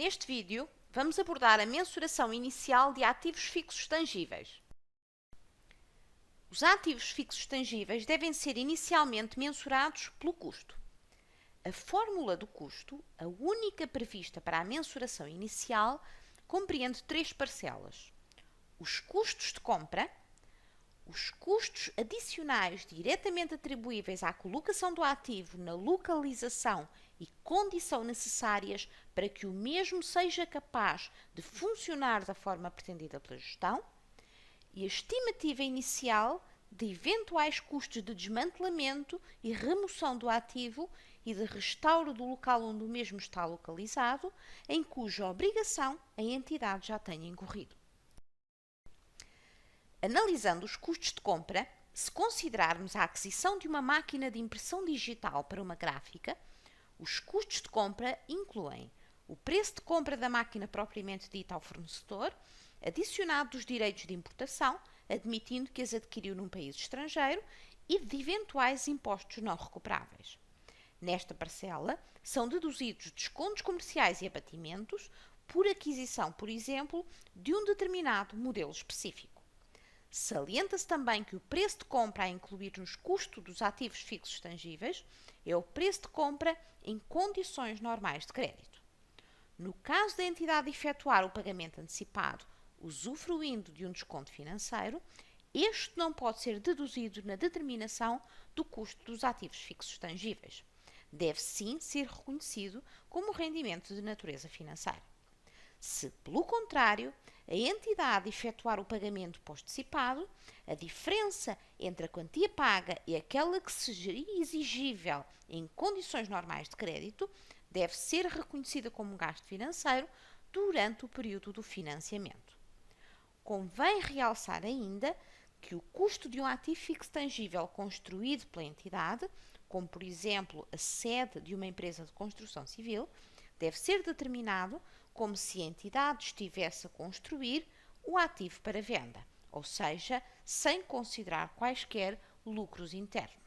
Neste vídeo, vamos abordar a mensuração inicial de ativos fixos tangíveis. Os ativos fixos tangíveis devem ser inicialmente mensurados pelo custo. A fórmula do custo, a única prevista para a mensuração inicial, compreende três parcelas: os custos de compra, os custos adicionais diretamente atribuíveis à colocação do ativo na localização e condição necessárias para que o mesmo seja capaz de funcionar da forma pretendida pela gestão, e a estimativa inicial de eventuais custos de desmantelamento e remoção do ativo e de restauro do local onde o mesmo está localizado, em cuja obrigação a entidade já tenha incorrido. Analisando os custos de compra, se considerarmos a aquisição de uma máquina de impressão digital para uma gráfica, os custos de compra incluem o preço de compra da máquina propriamente dita ao fornecedor, adicionado dos direitos de importação, admitindo que as adquiriu num país estrangeiro, e de eventuais impostos não recuperáveis. Nesta parcela, são deduzidos descontos comerciais e abatimentos por aquisição, por exemplo, de um determinado modelo específico. Salienta-se também que o preço de compra a incluir nos custos dos ativos fixos tangíveis é o preço de compra em condições normais de crédito. No caso da entidade efetuar o pagamento antecipado, usufruindo de um desconto financeiro, este não pode ser deduzido na determinação do custo dos ativos fixos tangíveis. Deve sim ser reconhecido como rendimento de natureza financeira. Se, pelo contrário, a entidade efetuar o pagamento postecipado, a diferença entre a quantia paga e aquela que seria exigível em condições normais de crédito deve ser reconhecida como gasto financeiro durante o período do financiamento. Convém realçar ainda que o custo de um ativo fixo tangível construído pela entidade, como por exemplo a sede de uma empresa de construção civil, deve ser determinado como se a entidade estivesse a construir o ativo para venda, ou seja, sem considerar quaisquer lucros internos.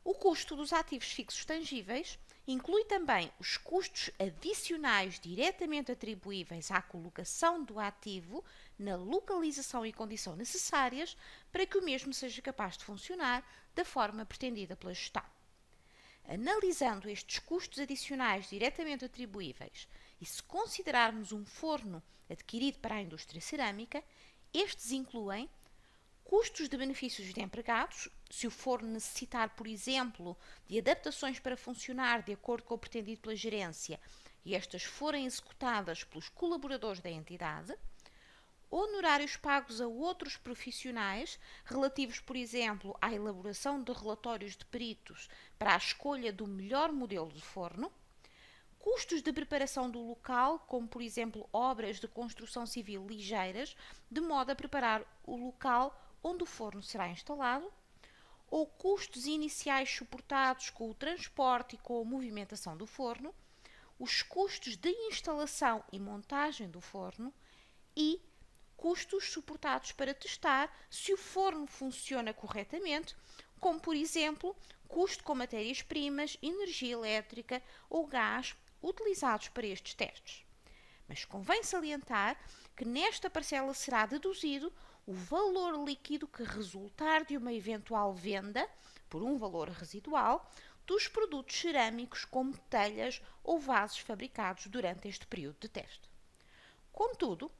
O custo dos ativos fixos tangíveis inclui também os custos adicionais diretamente atribuíveis à colocação do ativo na localização e condição necessárias para que o mesmo seja capaz de funcionar da forma pretendida pela gestão. Analisando estes custos adicionais diretamente atribuíveis e se considerarmos um forno adquirido para a indústria cerâmica, estes incluem custos de benefícios de empregados, se o forno necessitar, por exemplo, de adaptações para funcionar de acordo com o pretendido pela gerência e estas forem executadas pelos colaboradores da entidade, honorários pagos a outros profissionais relativos, por exemplo, à elaboração de relatórios de peritos para a escolha do melhor modelo de forno, custos de preparação do local, como por exemplo obras de construção civil ligeiras, de modo a preparar o local onde o forno será instalado, ou custos iniciais suportados com o transporte e com a movimentação do forno, os custos de instalação e montagem do forno e custos suportados para testar se o forno funciona corretamente, como por exemplo, custo com matérias-primas, energia elétrica ou gás utilizados para estes testes. Mas convém salientar que nesta parcela será deduzido o valor líquido que resultar de uma eventual venda, por um valor residual, dos produtos cerâmicos como telhas ou vasos fabricados durante este período de teste. Contudo,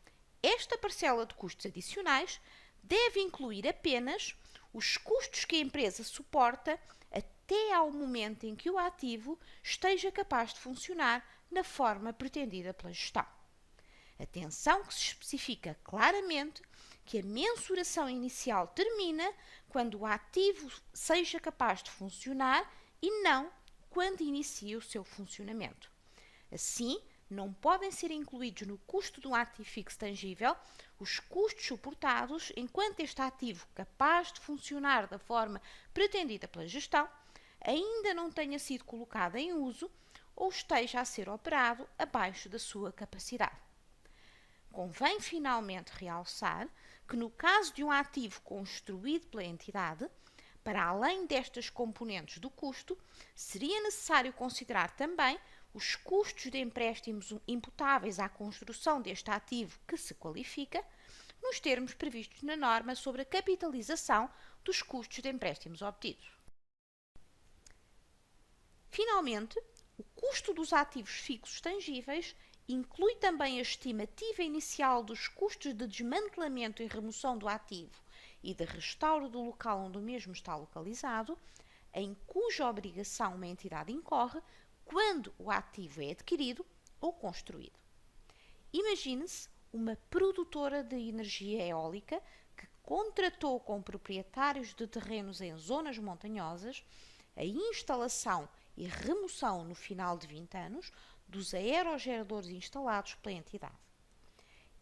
esta parcela de custos adicionais deve incluir apenas os custos que a empresa suporta até ao momento em que o ativo esteja capaz de funcionar na forma pretendida pela gestão. Atenção que se especifica claramente que a mensuração inicial termina quando o ativo seja capaz de funcionar e não quando inicia o seu funcionamento. Assim, não podem ser incluídos no custo de um ativo fixo tangível os custos suportados enquanto este ativo capaz de funcionar da forma pretendida pela gestão ainda não tenha sido colocado em uso ou esteja a ser operado abaixo da sua capacidade. Convém finalmente realçar que no caso de um ativo construído pela entidade, para além destas componentes do custo, seria necessário considerar também os custos de empréstimos imputáveis à construção deste ativo que se qualifica, nos termos previstos na norma sobre a capitalização dos custos de empréstimos obtidos. Finalmente, o custo dos ativos fixos tangíveis inclui também a estimativa inicial dos custos de desmantelamento e remoção do ativo e de restauro do local onde o mesmo está localizado, em cuja obrigação uma entidade incorre quando o ativo é adquirido ou construído. Imagine-se uma produtora de energia eólica que contratou com proprietários de terrenos em zonas montanhosas a instalação e remoção no final de 20 anos dos aerogeradores instalados pela entidade.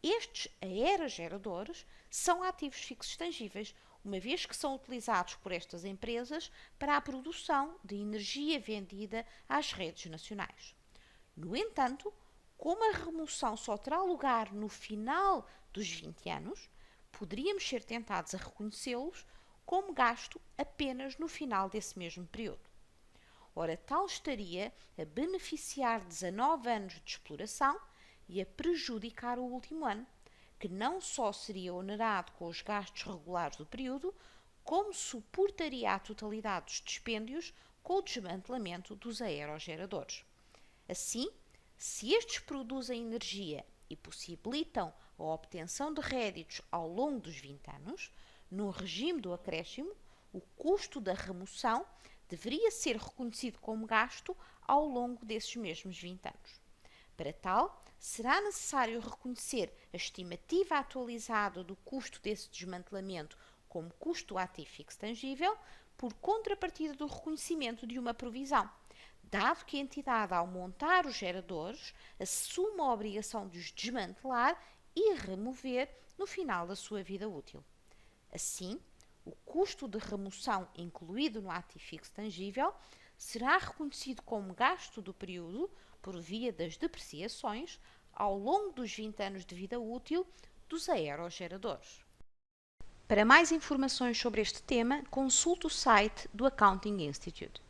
Estes aerogeradores são ativos fixos tangíveis, uma vez que são utilizados por estas empresas para a produção de energia vendida às redes nacionais. No entanto, como a remoção só terá lugar no final dos 20 anos, poderíamos ser tentados a reconhecê-los como gasto apenas no final desse mesmo período. Ora, tal estaria a beneficiar 19 anos de exploração e a prejudicar o último ano, que não só seria onerado com os gastos regulares do período, como suportaria a totalidade dos dispêndios com o desmantelamento dos aerogeradores. Assim, se estes produzem energia e possibilitam a obtenção de réditos ao longo dos 20 anos, no regime do acréscimo, o custo da remoção deveria ser reconhecido como gasto ao longo desses mesmos 20 anos. Para tal, será necessário reconhecer a estimativa atualizada do custo desse desmantelamento como custo do ativo fixo tangível, por contrapartida do reconhecimento de uma provisão, dado que a entidade, ao montar os geradores, assume a obrigação de os desmantelar e remover no final da sua vida útil. Assim, o custo de remoção incluído no ativo fixo tangível será reconhecido como gasto do período por via das depreciações ao longo dos 20 anos de vida útil dos aerogeradores. Para mais informações sobre este tema, consulte o site do Accounting Institute.